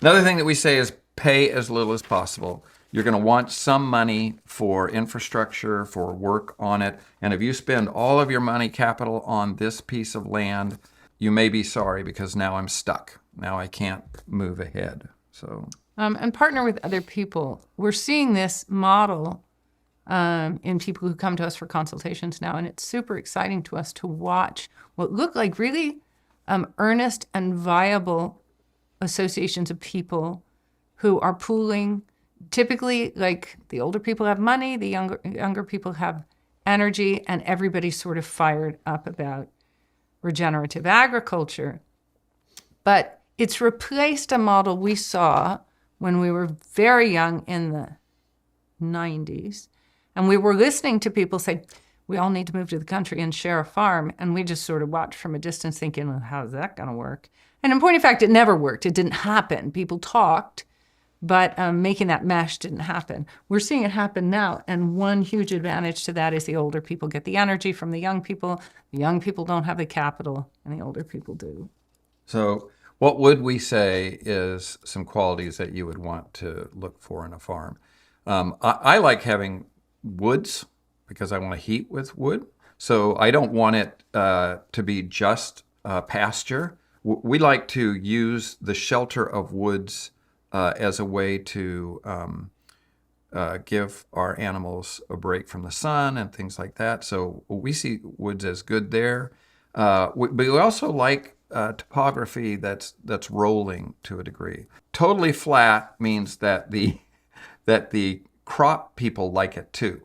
Another thing that we say is pay as little as possible. You're going to want some money for infrastructure, for work on it. And if you spend all of your money capital on this piece of land, you may be sorry because now I'm stuck. Now I can't move ahead. So, and partner with other people. We're seeing this model in people who come to us for consultations now, and it's super exciting to us to watch what look like really earnest and viable associations of people who are pooling. Typically, like the older people have money, the younger people have energy, and everybody's sort of fired up about regenerative agriculture. But it's replaced a model we saw when we were very young in the 90s. And we were listening to people say, we all need to move to the country and share a farm. And we just sort of watched from a distance thinking, well, how's that going to work? And in point of fact, it never worked. It didn't happen. People talked, but making that mesh didn't happen. We're seeing it happen now. And one huge advantage to that is the older people get the energy from the young people. The young people don't have the capital, and the older people do. so what would we say is some qualities that you would want to look for in a farm? I like having woods because I want to heat with wood. So I don't want it to be just pasture. We like to use the shelter of woods as a way to give our animals a break from the sun and things like that. So we see woods as good there. But we also like topography that's rolling to a degree. Totally flat means that the crop people like it too.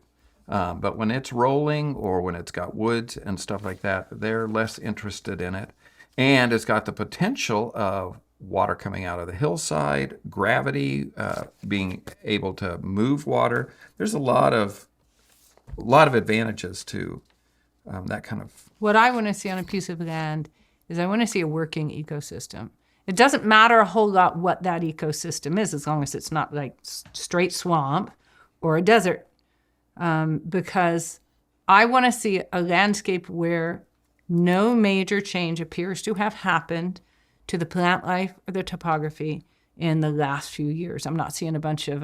But when it's rolling or when it's got woods and stuff like that, they're less interested in it. And it's got the potential of water coming out of the hillside, gravity, being able to move water. There's a lot of advantages to that kind of. What I want to see on a piece of land is I want to see a working ecosystem. It doesn't matter a whole lot what that ecosystem is, as long as it's not like straight swamp or a desert, because I want to see a landscape where no major change appears to have happened to the plant life or the topography in the last few years. I'm not seeing a bunch of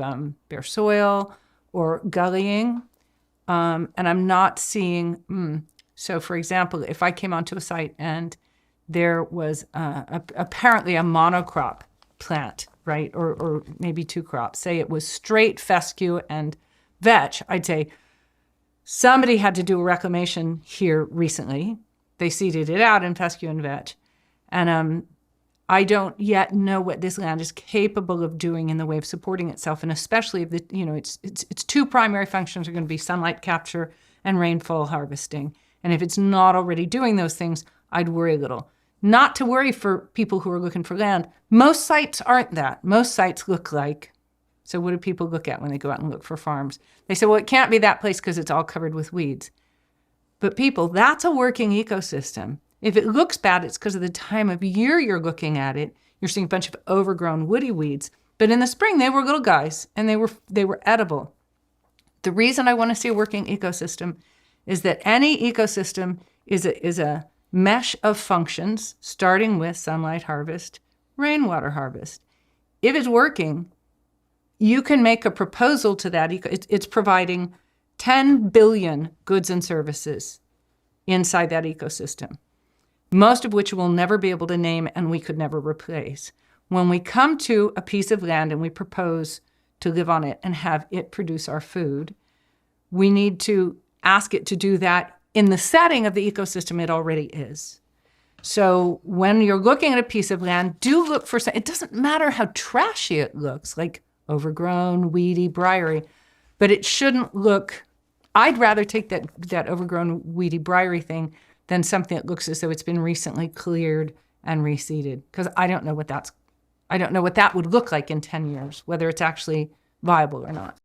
bare soil or gullying, and I'm not seeing. So, for example, if I came onto a site and there was apparently a monocrop plant, right, or maybe two crops, say it was straight fescue and vetch, I'd say somebody had to do a reclamation here recently. They seeded it out in fescue and vetch. And I don't yet know what this land is capable of doing in the way of supporting itself, and especially if its two primary functions are going to be sunlight capture and rainfall harvesting. And if it's not already doing those things, I'd worry a little. Not to worry for people who are looking for land. Most sites aren't that. Most sites look like, so what do people look at when they go out and look for farms? They say, well, it can't be that place because it's all covered with weeds. But people, that's a working ecosystem. If it looks bad, it's because of the time of year you're looking at it. You're seeing a bunch of overgrown woody weeds. But in the spring, they were little guys, and they were edible. The reason I want to see a working ecosystem is that any ecosystem is a mesh of functions, starting with sunlight harvest, rainwater harvest. If it's working, you can make a proposal to that. It's providing 10 billion goods and services inside that ecosystem, most of which we'll never be able to name and we could never replace. When we come to a piece of land and we propose to live on it and have it produce our food, we need to ask it to do that in the setting of the ecosystem it already is. So when you're looking at a piece of land, do look for, it doesn't matter how trashy it looks, like overgrown, weedy, briary, but it shouldn't look, I'd rather take that overgrown, weedy, briary thing than something that looks as though it's been recently cleared and reseeded, because I don't know what that would look like in 10 years, whether it's actually viable or not.